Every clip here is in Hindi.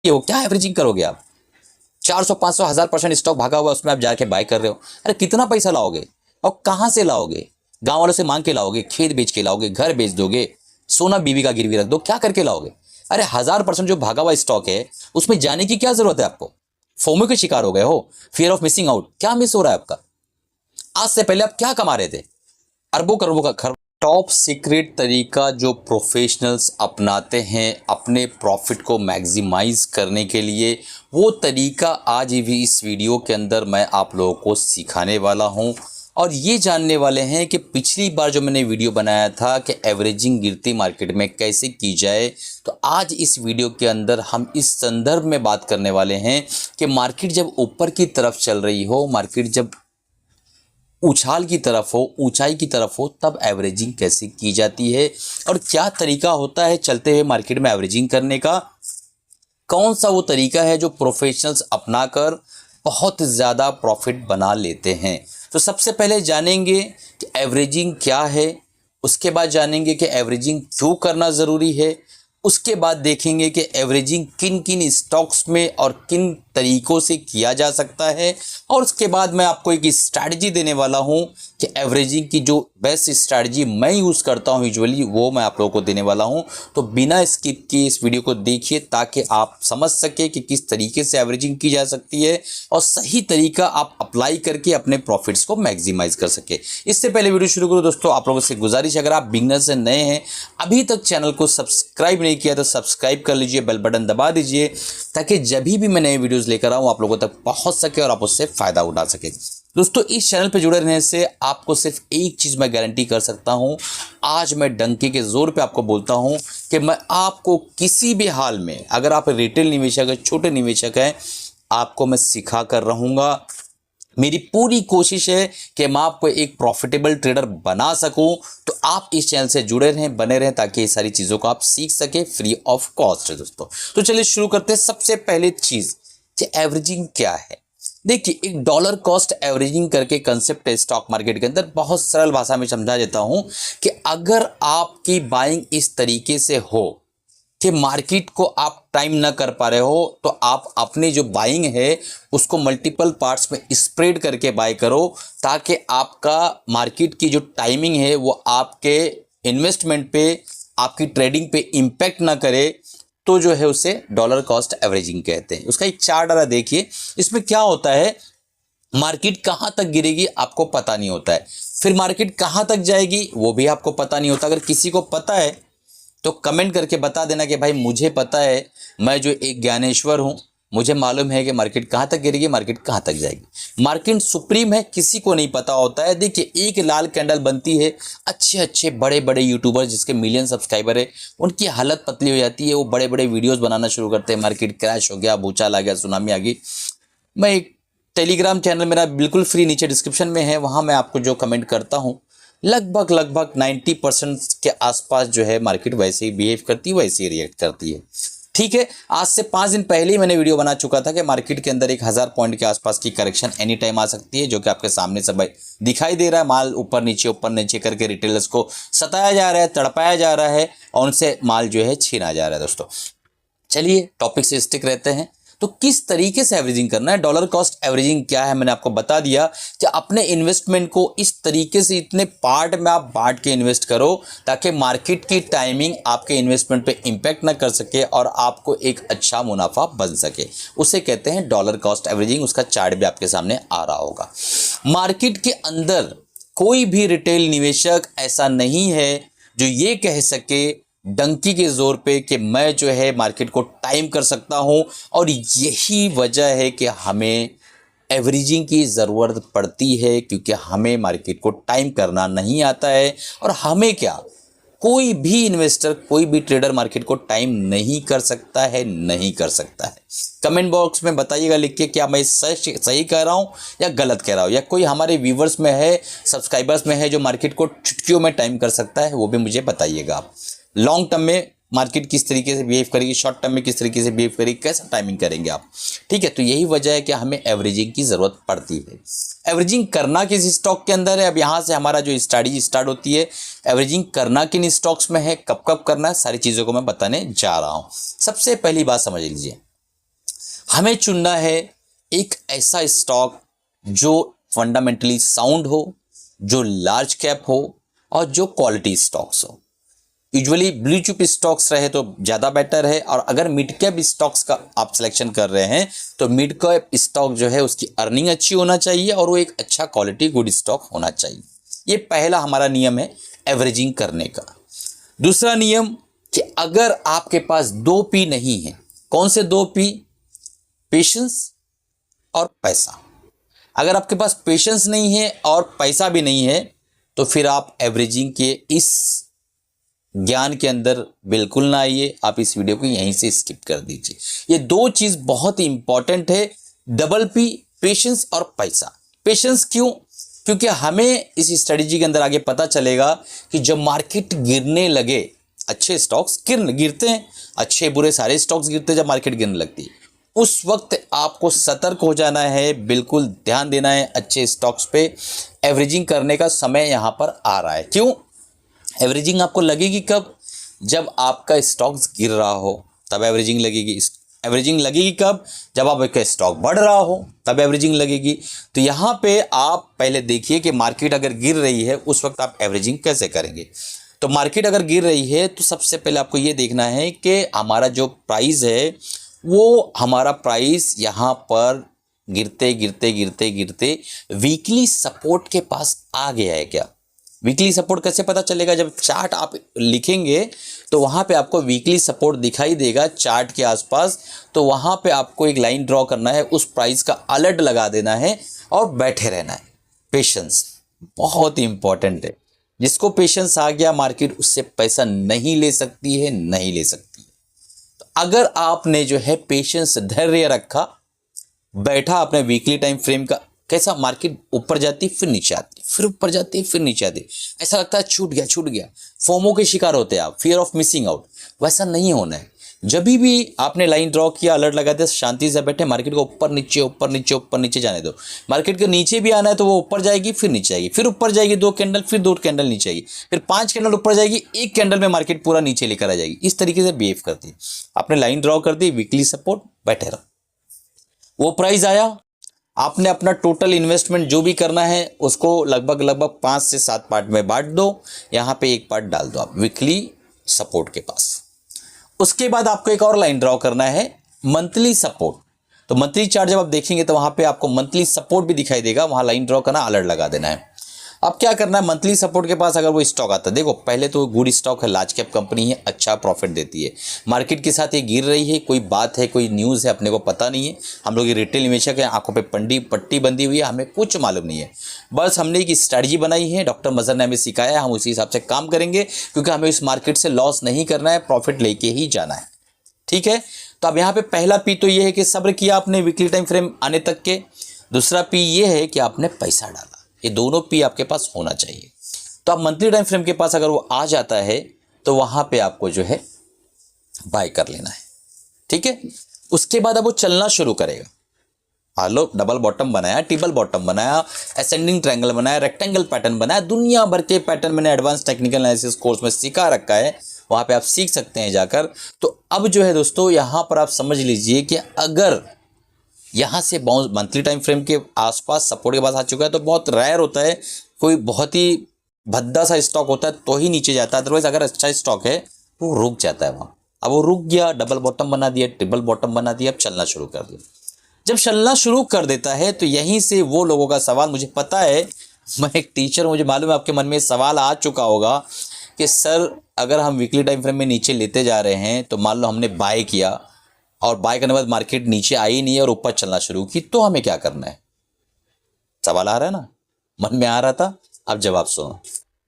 ये वो क्या एवरेजिंग करोगे आप? 400 500 1000% स्टॉक भागा हुआ, उसमें आप जाके बाय कर रहे हो। अरे कितना पैसा लाओगे और कहां से लाओगे? गांव वालों से मांग के लाओगे, खेत बेच के लाओगे, घर बेच दोगे, सोना बीवी का गिरवी रख दो, क्या करके लाओगे? अरे 1000% जो भागा हुआ स्टॉक है उसमें जाने की क्या जरूरत है आपको? फोमो के शिकार हो गए हो, फियर ऑफ मिसिंग आउट। क्या मिस हो रहा है आपका? आज से पहले आप क्या कमा रहे थे? अरबों करोड़ों का खर्च। टॉप सीक्रेट तरीका जो प्रोफेशनल्स अपनाते हैं अपने प्रॉफिट को मैक्सिमाइज करने के लिए, वो तरीका आज भी इस वीडियो के अंदर मैं आप लोगों को सिखाने वाला हूं। और ये जानने वाले हैं कि पिछली बार जो मैंने वीडियो बनाया था कि एवरेजिंग गिरती मार्केट में कैसे की जाए, तो आज इस वीडियो के अंदर हम इस संदर्भ में बात करने वाले हैं कि मार्केट जब ऊपर की तरफ चल रही हो, मार्केट जब उछाल की तरफ हो, ऊंचाई की तरफ हो, तब एवरेजिंग कैसे की जाती है और क्या तरीका होता है चलते हुए मार्केट में एवरेजिंग करने का। कौन सा वो तरीका है जो प्रोफेशनल्स अपनाकर बहुत ज़्यादा प्रॉफिट बना लेते हैं। तो सबसे पहले जानेंगे कि एवरेजिंग क्या है, उसके बाद जानेंगे कि एवरेजिंग क्यों करना ज़रूरी है, उसके बाद देखेंगे कि एवरेजिंग किन किन स्टॉक्स में और किन तरीकों से किया जा सकता है, और उसके बाद मैं आपको एक स्ट्रैटेजी देने वाला हूं कि एवरेजिंग की जो बेस्ट स्ट्रैटेजी मैं यूज़ करता हूं यूजुअली, वो मैं आप लोगों को देने वाला हूं। तो बिना स्किप किए इस वीडियो को देखिए ताकि आप समझ सके कि किस तरीके से एवरेजिंग की जा सकती है और सही तरीका आप अप्लाई करके अपने प्रॉफिट्स को मैक्सिमाइज कर सके। इससे पहले वीडियो शुरू करो दोस्तों, आप लोगों से गुजारिश, अगर आप बिगनर से नए हैं, अभी तक चैनल को सब्सक्राइब नहीं किया तो सब्सक्राइब कर लीजिए, बेल बटन दबा दीजिए ताकि जब भी मैं नए वीडियोस लेकर आऊं आप लोगों तक पहुंच सके और आप उससे फायदा उठा सके। दोस्तों इस चैनल पे जुड़े रहने से आपको सिर्फ एक चीज मैं गारंटी कर सकता हूं, आज मैं डंके के जोर पे आपको बोलता हूं कि मैं आपको किसी भी हाल में, अगर आप रिटेल निवेशक है, छोटे निवेशक हैं, आपको मैं सिखा कर रहूंगा। मेरी पूरी कोशिश है कि मैं आपको एक प्रॉफिटेबल ट्रेडर बना सकूं। तो आप इस चैनल से जुड़े रहें, बने रहें ताकि ये सारी चीज़ों को आप सीख सके फ्री ऑफ कॉस्ट है दोस्तों। तो चलिए शुरू करते हैं। सबसे पहले चीज़ कि एवरेजिंग क्या है। देखिए, एक डॉलर कॉस्ट एवरेजिंग करके कंसेप्ट है स्टॉक मार्केट के अंदर, बहुत सरल भाषा में समझा देता हूं कि अगर आपकी बाइंग इस तरीके से हो कि मार्केट को आप टाइम ना कर पा रहे हो, तो आप अपनी जो बाइंग है उसको मल्टीपल पार्ट्स में स्प्रेड करके बाय करो ताकि आपका मार्केट की जो टाइमिंग है वो आपके इन्वेस्टमेंट पे, आपकी ट्रेडिंग पे इम्पैक्ट ना करे। तो जो है उसे डॉलर कॉस्ट एवरेजिंग कहते हैं। उसका एक चार्ट आ रहा देखिए, इसमें क्या होता है, मार्केट कहां तक गिरेगी आपको पता नहीं होता है, फिर मार्केट कहां तक जाएगी वो भी आपको पता नहीं होता। अगर किसी को पता है तो कमेंट करके बता देना कि भाई मुझे पता है, मैं जो एक ज्ञानेश्वर हूं, मुझे मालूम है कि मार्केट कहां तक गिरेगी, मार्केट कहां तक जाएगी। मार्केट सुप्रीम है, किसी को नहीं पता होता है। देखिए, एक लाल कैंडल बनती है, अच्छे अच्छे बड़े बड़े यूट्यूबर जिसके मिलियन सब्सक्राइबर है उनकी हालत पतली हो जाती है, वो बड़े बड़े वीडियोस बनाना शुरू करते हैं, मार्केट क्रैश हो गया, भूचाल आ गया, सुनामी आ गई। मैं एक टेलीग्राम चैनल मेरा बिल्कुल फ्री नीचे डिस्क्रिप्शन में है, वहां मैं आपको जो कमेंट करता हूं लगभग 90% के आसपास जो है मार्केट वैसे ही बिहेव करती है, वैसे ही रिएक्ट करती है। ठीक है, आज से 5 दिन पहले ही मैंने वीडियो बना चुका था कि मार्केट के अंदर 1000 पॉइंट के आसपास की करेक्शन एनी टाइम आ सकती है, जो कि आपके सामने सब दिखाई दे रहा है। माल ऊपर नीचे करके रिटेलर्स को सताया जा रहा है, तड़पाया जा रहा है और उनसे माल जो है छीना जा रहा है। दोस्तों चलिए टॉपिक से स्टिक रहते हैं। तो किस तरीके से एवरेजिंग करना है, डॉलर कॉस्ट एवरेजिंग क्या है, मैंने आपको बता दिया कि अपने इन्वेस्टमेंट को इस तरीके से इतने पार्ट में आप बांट के इन्वेस्ट करो ताकि मार्केट की टाइमिंग आपके इन्वेस्टमेंट पे इंपैक्ट ना कर सके और आपको एक अच्छा मुनाफा बन सके। उसे कहते हैं डॉलर कॉस्ट एवरेजिंग। उसका चार्ट भी आपके सामने आ रहा होगा। मार्केट के अंदर कोई भी रिटेल निवेशक ऐसा नहीं है जो ये कह सके डंकी के जोर पे कि मैं जो है मार्केट को टाइम कर सकता हूं, और यही वजह है कि हमें एवरेजिंग की ज़रूरत पड़ती है, क्योंकि हमें मार्केट को टाइम करना नहीं आता है। और हमें क्या, कोई भी इन्वेस्टर, कोई भी ट्रेडर मार्केट को टाइम नहीं कर सकता है, नहीं कर सकता है। कमेंट बॉक्स में बताइएगा लिख के क्या मैं सही कह रहा हूं या गलत कह रहा हूं, या कोई हमारे व्यूवर्स में है, सब्सक्राइबर्स में है जो मार्केट को चुटकियों में टाइम कर सकता है, वो भी मुझे बताइएगा आप। लॉन्ग टर्म में मार्केट किस तरीके से बिहेव करेगी, शॉर्ट टर्म में किस तरीके से बिहेव करेगी, कैसा टाइमिंग करेंगे आप। ठीक है, तो यही वजह है कि हमें एवरेजिंग की ज़रूरत पड़ती है। एवरेजिंग करना किस स्टॉक के अंदर है, अब यहाँ से हमारा जो स्टडी स्टार्ट होती है। एवरेजिंग करना किन स्टॉक्स में है, कब कब करना है, सारी चीज़ों को मैं बताने जा रहा हूँ। सबसे पहली बात समझ लीजिए, हमें चुनना है एक ऐसा स्टॉक जो फंडामेंटली साउंड हो, जो लार्ज कैप हो और जो क्वालिटी स्टॉक्स हो। यूजुअली ब्लू चिप स्टॉक्स रहे तो ज़्यादा बेटर है, और अगर मिड कैप स्टॉक्स का आप सिलेक्शन कर रहे हैं तो मिड कैप स्टॉक जो है उसकी अर्निंग अच्छी होना चाहिए और वो एक अच्छा क्वालिटी गुड स्टॉक होना चाहिए। ये पहला हमारा नियम है एवरेजिंग करने का। दूसरा नियम कि अगर आपके पास 2P नहीं है, कौन से 2P? पेशेंस और पैसा। अगर आपके पास पेशेंस नहीं है और पैसा भी नहीं है तो फिर आप एवरेजिंग के इस ज्ञान के अंदर बिल्कुल ना आइए, आप इस वीडियो को यहीं से स्किप कर दीजिए। ये दो चीज बहुत ही इंपॉर्टेंट है, डबल P, पेशेंस और पैसा। पेशेंस क्यों? क्योंकि हमें इस स्ट्रेटेजी के अंदर आगे पता चलेगा कि जब मार्केट गिरने लगे, अच्छे स्टॉक्स गिरते हैं, अच्छे बुरे सारे स्टॉक्स गिरते हैं जब मार्केट गिरने लगती है, उस वक्त आपको सतर्क हो जाना है, बिल्कुल ध्यान देना है अच्छे स्टॉक्स पे। एवरेजिंग करने का समय यहां पर आ रहा है। क्यों एवरेजिंग आपको लगेगी? कब? जब आपका स्टॉक्स गिर रहा हो तब एवरेजिंग लगेगी। एवरेजिंग लगेगी कब? जब आपका स्टॉक बढ़ रहा हो तब एवरेजिंग लगेगी। तो यहाँ पे आप पहले देखिए कि मार्केट अगर गिर रही है उस वक्त आप एवरेजिंग कैसे करेंगे। तो मार्केट अगर गिर रही है तो सबसे पहले आपको ये देखना है कि हमारा जो प्राइस है वो हमारा प्राइस यहाँ पर गिरते गिरते गिरते गिरते वीकली सपोर्ट के पास आ गया है क्या? वीकली सपोर्ट कैसे पता चलेगा? जब चार्ट आप लिखेंगे तो वहाँ पे आपको वीकली सपोर्ट दिखाई देगा चार्ट के आसपास, तो वहाँ पे आपको एक लाइन ड्रॉ करना है, उस प्राइस का अलर्ट लगा देना है और बैठे रहना है। पेशेंस बहुत ही इंपॉर्टेंट है। जिसको पेशेंस आ गया मार्केट उससे पैसा नहीं ले सकती है, नहीं ले सकती है। तो अगर आपने जो है पेशेंस, धैर्य रखा, बैठा आपने वीकली टाइम फ्रेम का, कैसा मार्केट ऊपर जाती फिर नीचे आती, फिर ऊपर जाती फिर नीचे आती, ऐसा लगता है छूट गया छूट गया, फोमो के शिकार होते हैं आप, फियर ऑफ मिसिंग आउट। वैसा नहीं होना है। जब भी आपने लाइन ड्रॉ किया, अलर्ट लगा दिया, शांति से बैठे, मार्केट को ऊपर नीचे ऊपर नीचे ऊपर नीचे जाने दो। मार्केट के नीचे भी आना है तो वो ऊपर जाएगी फिर नीचे आएगी, फिर ऊपर जाएगी 2 कैंडल, फिर 2 कैंडल नीचे आएगी, फिर 5 कैंडल ऊपर जाएगी, 1 कैंडल में मार्केट पूरा नीचे लेकर आ जाएगी। इस तरीके से बिहेव करती है। आपने लाइन ड्रॉ कर दी, वीकली सपोर्ट, बैठे रहो। वो प्राइस आया, आपने अपना टोटल इन्वेस्टमेंट जो भी करना है उसको लगभग 5 से 7 पार्ट में बांट दो। यहाँ पे एक पार्ट डाल दो आप वीकली सपोर्ट के पास। उसके बाद आपको एक और लाइन ड्रॉ करना है, मंथली सपोर्ट। तो मंथली चार्ट जब आप देखेंगे तो वहां पे आपको मंथली सपोर्ट भी दिखाई देगा, वहां लाइन ड्रॉ करना, अलर्ट लगा देना है। अब क्या करना है, मंथली सपोर्ट के पास अगर वो स्टॉक आता है, देखो पहले तो गुड स्टॉक है, लार्ज कैप कंपनी है, अच्छा प्रॉफिट देती है, मार्केट के साथ ये गिर रही है, कोई बात है, कोई न्यूज़ है, अपने को पता नहीं है। हम लोग ये रिटेल निवेशक हैं, आंखों पे पट्टी बंधी हुई है, हमें कुछ मालूम नहीं है। बस हमने एक स्ट्रैटेजी बनाई है, डॉक्टर मजहर ने हमें सिखाया, हम उसी हिसाब से काम करेंगे, क्योंकि हमें इस मार्केट से लॉस नहीं करना है, प्रॉफिट लेके ही जाना है। ठीक है। तो अब यहाँ पे पहला P तो ये है कि सब्र किया आपने वीकली टाइम फ्रेम आने तक के। दूसरा P ये है कि आपने पैसा डाला। ये दोनों P आपके पास होना चाहिए। तो आप मंथली टाइम फ्रेम के पास अगर वो आ जाता है तो वहां पे आपको जो है बाय कर लेना है। ठीक है। उसके बाद अब वो चलना शुरू करेगा। लो डबल बॉटम बनाया, ट्रिपल बॉटम बनाया, असेंडिंग ट्रायंगल बनाया, रेक्टेंगल पैटर्न बनाया, दुनिया भर के पैटर्न मैंने एडवांस टेक्निकल एनालिसिस कोर्स में सिखा रखा है, वहां पे आप सीख सकते हैं जाकर। तो अब जो है दोस्तों यहां पर आप समझ लीजिए कि अगर यहां से बाउंस मंथली टाइम फ्रेम के आसपास सपोर्ट के पास आ चुका है तो बहुत रेयर होता है, कोई बहुत ही भद्दा सा स्टॉक होता है तो ही नीचे जाता है, अदरवाइज अगर अच्छा स्टॉक है तो रुक जाता है वहां। अब वो रुक गया, डबल बॉटम बना दिया, ट्रिपल बॉटम बना दिया, अब चलना शुरू कर दिया। जब चलना शुरू कर देता है तो यहीं से वो लोगों का सवाल, मुझे पता है, मैं एक टीचर, मुझे मालूम है आपके मन में सवाल आ चुका होगा कि सर अगर हम वीकली टाइम फ्रेम में नीचे लेते जा रहे हैं तो मान लो हमने बाय किया और बाय करने के बाद मार्केट नीचे आई नहीं और ऊपर चलना शुरू की, तो हमें क्या करना है? सवाल आ रहा है ना, मन में आ रहा था। अब जवाब सुनो।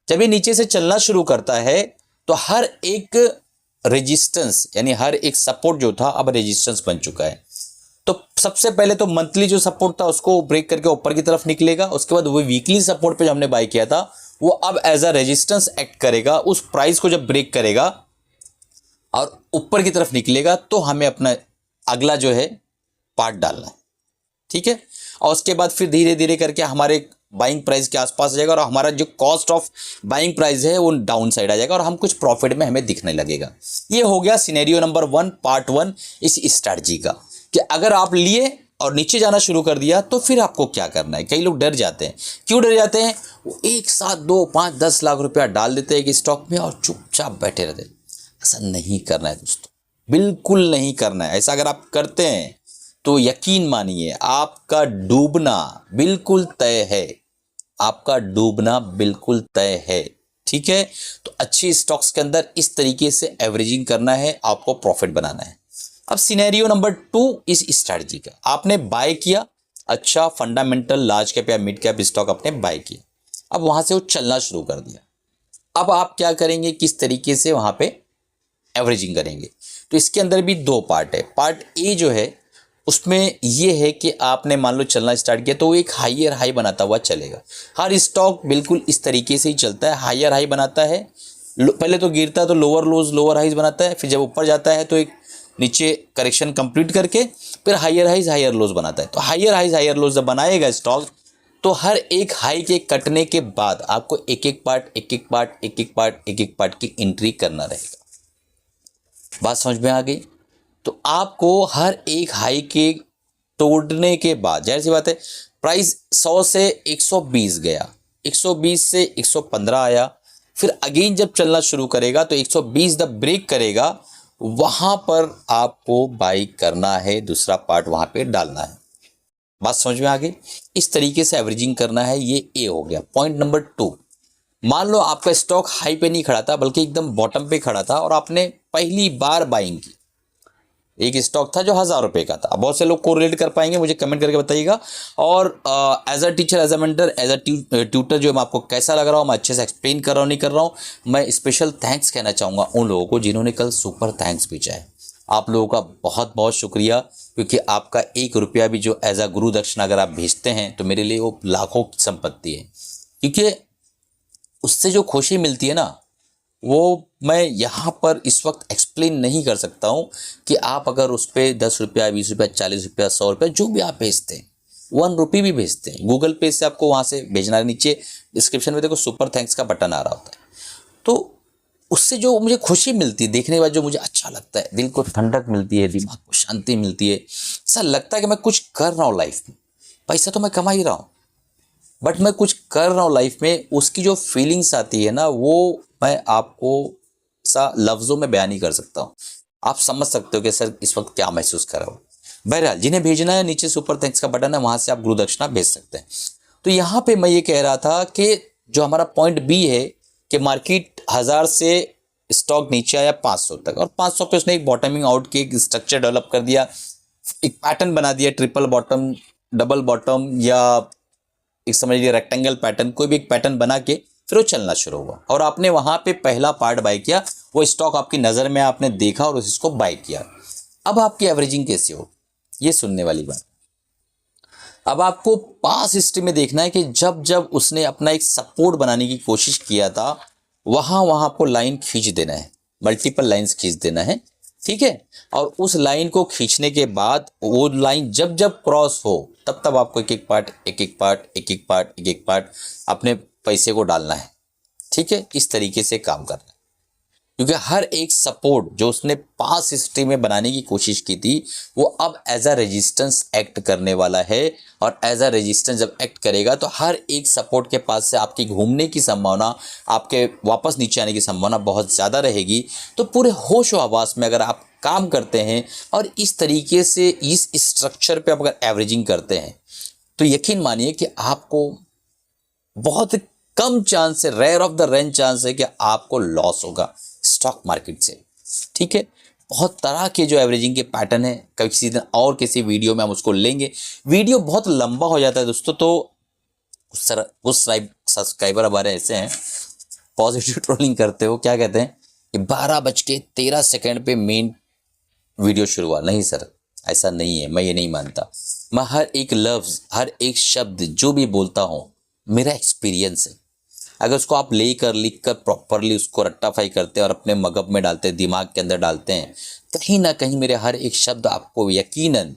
जब ये नीचे से चलना शुरू करता है तो हर एक रेजिस्टेंस यानी हर एक सपोर्ट जो था अब रेजिस्टेंस बन चुका है। तो सबसे पहले तो मंथली जो सपोर्ट था उसको ब्रेक करके ऊपर की तरफ निकलेगा। उसके बाद वो वीकली सपोर्ट पे जो हमने बाय किया था वो अब एज अ रेजिस्टेंस एक्ट करेगा। उस प्राइस को जब ब्रेक करेगा और ऊपर की तरफ निकलेगा तो हमें अपना अगला जो है पार्ट डालना है। ठीक है। और उसके बाद फिर धीरे धीरे करके हमारे बाइंग प्राइस के आसपास आ जाएगा और हमारा जो कॉस्ट ऑफ बाइंग प्राइस है वो डाउन साइड आ जाएगा और हम कुछ प्रॉफिट में हमें दिखने लगेगा। ये हो गया सिनेरियो नंबर 1 पार्ट 1 इस स्ट्रैटेजी का कि अगर आप लिए और नीचे जाना शुरू कर दिया तो फिर आपको क्या करना है। कई लोग डर जाते हैं। क्यों डर जाते हैं? वो एक साथ 2 5 10 लाख रुपया डाल देते हैं कि स्टॉक में और चुपचाप बैठे रहते हैं। ऐसा नहीं करना है दोस्तों, बिल्कुल नहीं करना है। ऐसा अगर आप करते हैं तो यकीन मानिए आपका डूबना बिल्कुल तय है, आपका डूबना बिल्कुल तय है। ठीक है, तो अच्छी स्टॉक्स के अंदर इस तरीके से एवरेजिंग करना है, आपको प्रॉफिट बनाना है। अब सिनेरियो नंबर 2 इस स्ट्रैटेजी का, आपने बाय किया, अच्छा फंडामेंटल लार्ज कैप या मिड कैप स्टॉक आपने बाय किया, अब वहां से वो चलना शुरू कर दिया। अब आप क्या करेंगे, किस तरीके से वहां पे एवरेजिंग करेंगे? तो इसके अंदर भी 2 पार्ट है। पार्ट ए जो है उसमें ये है कि आपने मान लो चलना स्टार्ट किया तो वो एक हाईयर हाई बनाता हुआ चलेगा। हर स्टॉक बिल्कुल इस तरीके से ही चलता है, हाईयर हाई बनाता है, पहले तो गिरता है तो लोअर लोज लोअर हाइज बनाता है, फिर जब ऊपर जाता है तो एक नीचे करेक्शन कंप्लीट करके फिर हाईयर हाइज हाईयर लोज बनाता है। तो हाईयर हाइज हाईयर लोज जब बनाएगा स्टॉक, तो हर एक हाई के कटने के बाद आपको एक एक पार्ट की एंट्री करना रहेगा। बात समझ में आ गई? तो आपको हर एक हाई के तोड़ने के बाद, जाहिर सी बात है, प्राइस 100 से 120 गया, 120 से 115 आया, फिर अगेन जब चलना शुरू करेगा तो 120 जब ब्रेक करेगा वहां पर आपको बाई करना है, दूसरा पार्ट वहां पे डालना है। बात समझ में आ गई? इस तरीके से एवरेजिंग करना है। ये ए हो गया। पॉइंट नंबर 2, मान लो आपका स्टॉक हाई पे नहीं खड़ा था बल्कि एकदम बॉटम पे खड़ा था और आपने पहली बार बाइंग की। एक स्टॉक था जो 1000 रुपए का था। अब बहुत से लोग कोरिलेट कर पाएंगे, मुझे कमेंट करके बताइएगा। और as a teacher, as a mentor, as a tutor जो मैं आपको कैसा लग रहा हूँ, मैं अच्छे से एक्सप्लेन कर रहा हूँ नहीं कर रहा हूँ। मैं स्पेशल थैंक्स कहना चाहूँगा उन लोगों को जिन्होंने कल सुपर थैंक्स भेजा है। आप लोगों का बहुत बहुत शुक्रिया, क्योंकि आपका 1 रुपया भी जो एज अ गुरु दक्षिणा अगर आप भेजते हैं तो मेरे लिए वो लाखों की संपत्ति है। क्योंकि उससे जो खुशी मिलती है ना, वो मैं यहाँ पर इस वक्त एक्सप्लेन नहीं कर सकता हूँ। कि आप अगर उस पर 10 रुपया, 20 रुपया, 40 रुपया, 100 रुपया जो भी आप भेजते हैं, 1 रुपये भी भेजते हैं, गूगल पे से आपको वहाँ से भेजना है। नीचे डिस्क्रिप्शन में देखो सुपर थैंक्स का बटन आ रहा होता है। तो उससे जो मुझे खुशी मिलती है देखने के बाद, जो मुझे अच्छा लगता है, दिल को ठंडक मिलती है, दिमाग को शांति मिलती है, ऐसा लगता है कि मैं कुछ कर रहा हूँ लाइफ में। पैसा तो मैं कमा ही रहा हूँ बट मैं कुछ कर रहा हूँ लाइफ में, उसकी जो फीलिंग्स आती है ना, वो मैं आपको सा लफ्ज़ों में बयान नहीं कर सकता हूँ। आप समझ सकते हो कि सर इस वक्त क्या महसूस कर रहा हूँ। बहरहाल जिन्हें भेजना है, नीचे सुपर थैंक्स का बटन है, वहाँ से आप गुरु दक्षिणा भेज सकते हैं। तो यहाँ पे मैं ये कह रहा था कि जो हमारा पॉइंट बी है कि मार्केट 1000 से स्टॉक नीचे आया 500 तक, और 500 पे उसने एक बॉटमिंग आउट की एक स्ट्रक्चर डेवलप कर दिया, एक पैटर्न बना दिया, ट्रिपल बॉटम, डबल बॉटम, या एक समझ लीजिए रेक्टेंगल पैटर्न, कोई भी एक पैटर्न बना के फिर वो चलना शुरू हुआ और आपने वहां पे पहला पार्ट बाय किया। वो स्टॉक आपकी नज़र में आपने देखा और उसको बाय किया। अब आपकी एवरेजिंग कैसी हो, ये सुनने वाली बात। अब आपको पास हिस्ट्री में देखना है कि जब जब उसने अपना एक सपोर्ट बनाने की कोशिश किया था, वहां वहां आपको लाइन खींच देना है, मल्टीपल लाइंस खींच देना है। ठीक है, और उस लाइन को खींचने के बाद वो लाइन जब जब क्रॉस हो तब तब आपको एक एक पार्ट अपने पैसे को डालना है। ठीक है, इस तरीके से काम करना है, क्योंकि हर एक सपोर्ट जो उसने पास हिस्ट्री में बनाने की कोशिश की थी, वो अब एज अ रेजिस्टेंस एक्ट करने वाला है। और एज अ रेजिस्टेंस जब एक्ट करेगा तो हर एक सपोर्ट के पास से आपकी घूमने की संभावना, आपके वापस नीचे आने की संभावना बहुत ज़्यादा रहेगी। तो पूरे होश व हवास में अगर आप काम करते हैं और इस तरीके से इस स्ट्रक्चर पे आप अगर एवरेजिंग करते हैं, तो यकीन मानिए कि आपको बहुत कम चांस है, rare of the rare chance है कि आपको लॉस होगा स्टॉक मार्केट से। ठीक है, बहुत तरह के जो एवरेजिंग के पैटर्न है, किसी दिन और किसी वीडियो में हम उसको लेंगे। वीडियो बहुत लंबा हो जाता है दोस्तों, तो उस सब्सक्राइबर हमारे ऐसे हैं, पॉजिटिव ट्रोलिंग करते हो, क्या कहते हैं कि 12:13 पे मेन वीडियो शुरू हुआ। नहीं सर, ऐसा नहीं है, मैं ये नहीं मानता। मैं हर एक लफ्ज़, हर एक शब्द जो भी बोलता हूँ, मेरा एक्सपीरियंस है। अगर उसको आप लेकर लिख कर प्रॉपरली उसको रट्टाफाई करते हैं और अपने मगज में डालते हैं, दिमाग के अंदर डालते हैं, कहीं ना कहीं मेरे हर एक शब्द आपको यकीनन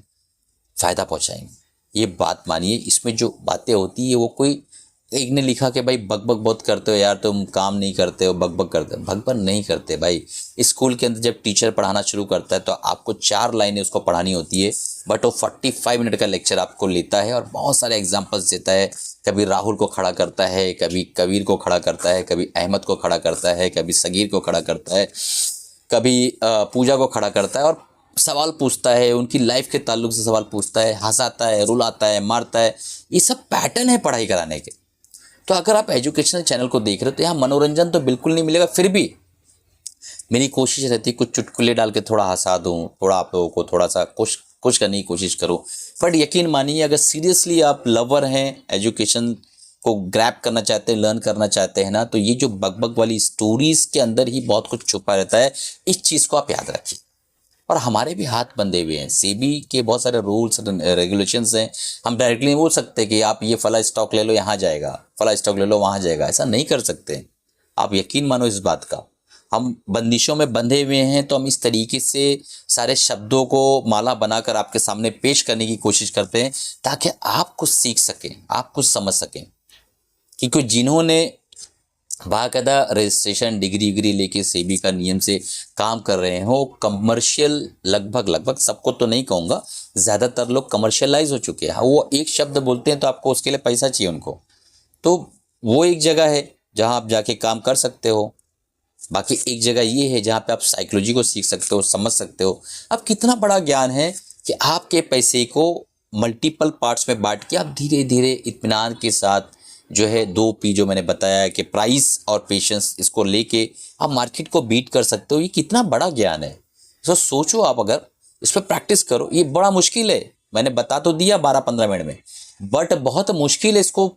फ़ायदा पहुंचाएंगे। ये बात मानिए, इसमें जो बातें होती है वो कोई एक ने लिखा कि भाई बकबक बहुत करते हो यार, तुम काम नहीं करते हो, बकबक करते हो। बकबक नहीं करते भाई। स्कूल के अंदर जब टीचर पढ़ाना शुरू करता है तो आपको 4 लाइनें उसको पढ़ानी होती है, बट वो 45 मिनट का लेक्चर आपको लेता है और बहुत सारे एग्जाम्पल्स देता है। कभी राहुल को खड़ा करता है, कभी कबीर को खड़ा करता है, कभी अहमद को खड़ा करता है, कभी सगीर को खड़ा करता है, कभी पूजा को खड़ा करता है और सवाल पूछता है, उनकी लाइफ के ताल्लुक से सवाल पूछता है, हंसाता है, रुलाता है, मारता है। ये सब पैटर्न है पढ़ाई कराने के। तो अगर आप एजुकेशनल चैनल को देख रहे हो तो यहाँ मनोरंजन तो बिल्कुल नहीं मिलेगा। फिर भी मेरी कोशिश रहती है कुछ चुटकुले डाल के थोड़ा हंसा दूँ, थोड़ा आप लोगों को थोड़ा सा खुश करने की कोशिश करूँ। बट यकीन मानिए, अगर सीरियसली आप लवर हैं, एजुकेशन को ग्रैब करना चाहते हैं, लर्न करना चाहते हैं ना, तो ये जो बकबक वाली स्टोरीज के अंदर ही बहुत कुछ छुपा रहता है। इस चीज़ को आप याद रखिए। और हमारे भी हाथ बंधे हुए हैं, सेबी के बहुत सारे रूल्स रेगुलेशंस हैं। हम डायरेक्टली नहीं बोल सकते कि आप ये फला स्टॉक ले लो यहाँ जाएगा, फला स्टॉक ले लो वहाँ जाएगा। ऐसा नहीं कर सकते। आप यकीन मानो इस बात का। हम बंदिशों में बंधे हुए हैं, तो हम इस तरीके से सारे शब्दों को माला बनाकर आपके सामने पेश करने की कोशिश करते हैं ताकि आप कुछ सीख सकें, आप कुछ समझ सकें। क्योंकि जिन्होंने बाकायदा रजिस्ट्रेशन डिग्री विग्री लेके सेबी का नियम से काम कर रहे हैं, वो कमर्शियल लगभग सबको तो नहीं कहूँगा, ज़्यादातर लोग कमर्शियलाइज हो चुके हैं। हाँ, वो एक शब्द बोलते हैं तो आपको उसके लिए पैसा चाहिए उनको। तो वो एक जगह है जहाँ आप जाके काम कर सकते हो। बाकी एक जगह ये है जहाँ पे आप साइकोलॉजी को सीख सकते हो, समझ सकते हो। अब कितना बड़ा ज्ञान है कि आपके पैसे को मल्टीपल पार्ट्स में बांट के आप धीरे धीरे इत्मीनान के साथ जो है 2P जो मैंने बताया है कि प्राइस और पेशेंस, इसको लेके आप मार्केट को बीट कर सकते हो। ये कितना बड़ा ज्ञान है। तो सोचो, आप अगर इस पर प्रैक्टिस करो। ये बड़ा मुश्किल है, मैंने बता तो दिया 12-15 मिनट में, बट बहुत मुश्किल है इसको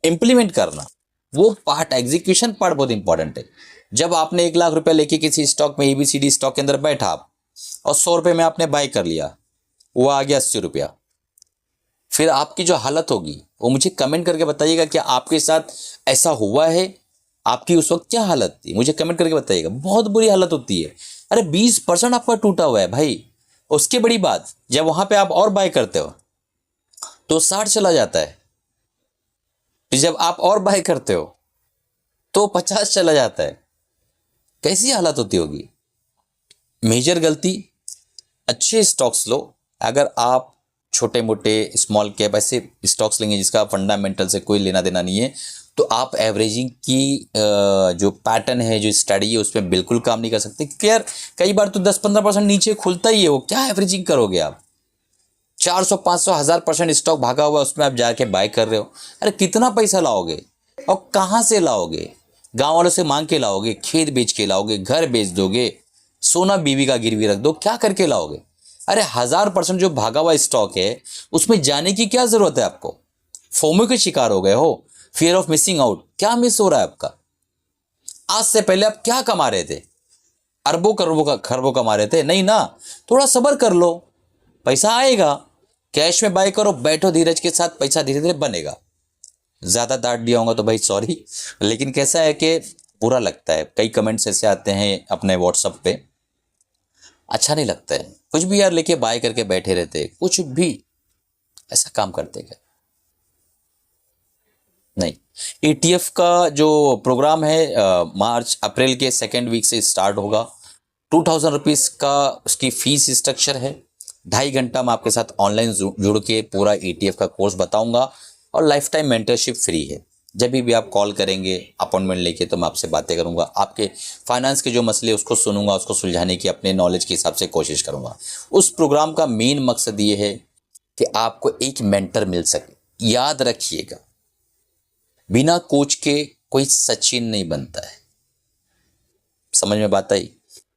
इम्प्लीमेंट करना। वो पार्ट, एग्जीक्यूशन पार्ट बहुत इंपॉर्टेंट है। जब आपने 1 लाख रुपए लेके किसी स्टॉक में, ABCD स्टॉक के अंदर बैठा आप, और 100 रुपये में आपने बाय कर लिया, वो आ गया 80 रुपया, फिर आपकी जो हालत होगी वो मुझे कमेंट करके बताइएगा कि आपके साथ ऐसा हुआ है। आपकी उस वक्त क्या हालत थी, मुझे कमेंट करके बताइएगा। बहुत बुरी हालत होती है। अरे 20% आपका टूटा हुआ है भाई। उसके बड़ी बात, जब वहां पे आप और बाय करते हो तो 60 चला जाता है, फिर जब आप और बाय करते हो तो 50 चला जाता है। कैसी हालत होती होगी। मेजर गलती, अच्छे स्टॉक्स लो। अगर आप छोटे मोटे स्मॉल कैप ऐसे स्टॉक्स लेंगे जिसका फंडामेंटल से कोई लेना देना नहीं है, तो आप एवरेजिंग की जो पैटर्न है, जो स्टडी है, उसमें बिल्कुल काम नहीं कर सकते। क्योंकि यार कई बार तो 10-15% नीचे खुलता ही है, वो क्या एवरेजिंग करोगे आप। 400, 500, 1000% स्टॉक भागा हुआ, उसमें आप जाके बाय कर रहे हो। अरे कितना पैसा लाओगे और कहाँ से लाओगे। गाँव वालों से मांग के लाओगे, खेत बेच के लाओगे, घर बेच दोगे, सोना बीवी का गिरवी रख दो, क्या करके लाओगे। अरे 1000% जो भागा हुआ स्टॉक है उसमें जाने की क्या जरूरत है आपको। फोमो के शिकार हो गए हो, फियर ऑफ मिसिंग आउट। क्या मिस हो रहा है आपका। आज से पहले आप क्या कमा रहे थे, अरबों करोड़ों का खरबों कमा रहे थे, नहीं ना। थोड़ा सब्र कर लो, पैसा आएगा। कैश में बाय करो, बैठो धीरज के साथ, पैसा धीरे धीरे बनेगा। ज्यादा डांट दिया होगा तो भाई सॉरी, लेकिन कैसा है कि बुरा लगता है। कई कमेंट्स ऐसे आते हैं अपने व्हाट्सएप पे, अच्छा नहीं लगता है। कुछ भी यार लेके बाय करके बैठे रहते, कुछ भी ऐसा काम करते क्या नहीं। ETF का जो प्रोग्राम है मार्च अप्रैल के 2nd वीक से स्टार्ट होगा। 2000 रुपीज़ का उसकी फीस स्ट्रक्चर है। 2.5 घंटा मैं आपके साथ ऑनलाइन जुड़ के पूरा ETF का कोर्स बताऊंगा और लाइफ टाइम मेंटरशिप फ्री है। जब भी आप कॉल करेंगे अपॉइंटमेंट लेके तो मैं आपसे बातें करूंगा, आपके फाइनेंस के जो मसले उसको सुनूंगा, उसको सुलझाने की अपने नॉलेज के हिसाब से कोशिश करूंगा। उस प्रोग्राम का मेन मकसद ये है कि आपको एक मेंटर मिल सके। याद रखिएगा, बिना कोच के कोई सचिन नहीं बनता है। समझ में बात आई।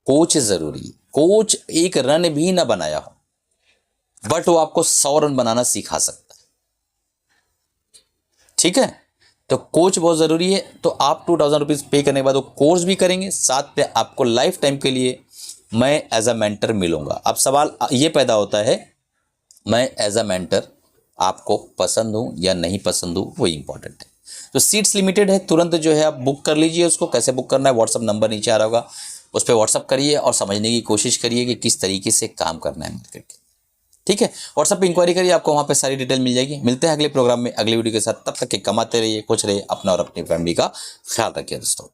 कोच जरूरी है। कोच एक रन भी ना बनाया हो, बट वो आपको 100 रन बनाना सिखा सकता है। ठीक है, तो कोच बहुत जरूरी है। तो आप 2000 रुपीज पे करने के बाद वो कोर्स भी करेंगे, साथ में आपको लाइफ टाइम के लिए मैं एज अ मेंटर मिलूंगा। अब सवाल ये पैदा होता है, मैं एज अ मेंटर आपको पसंद हूं या नहीं पसंद हूं, वो इंपॉर्टेंट है। तो सीट्स लिमिटेड है, तुरंत जो है आप बुक कर लीजिए उसको। कैसे बुक करना है, व्हाट्सअप नंबर नीचे आ रहा होगा, उस पर व्हाट्सअप करिए और समझने की कोशिश करिए कि किस तरीके से काम करना है मार्केट के। ठीक है, व्हाट्सएप पे इंक्वायरी करिए, आपको वहाँ पे सारी डिटेल मिल जाएगी। मिलते हैं अगले प्रोग्राम में अगली वीडियो के साथ, तब तक के कमाते रहिए, खुश रहिए, अपना और अपनी फैमिली का ख्याल रखिए दोस्तों।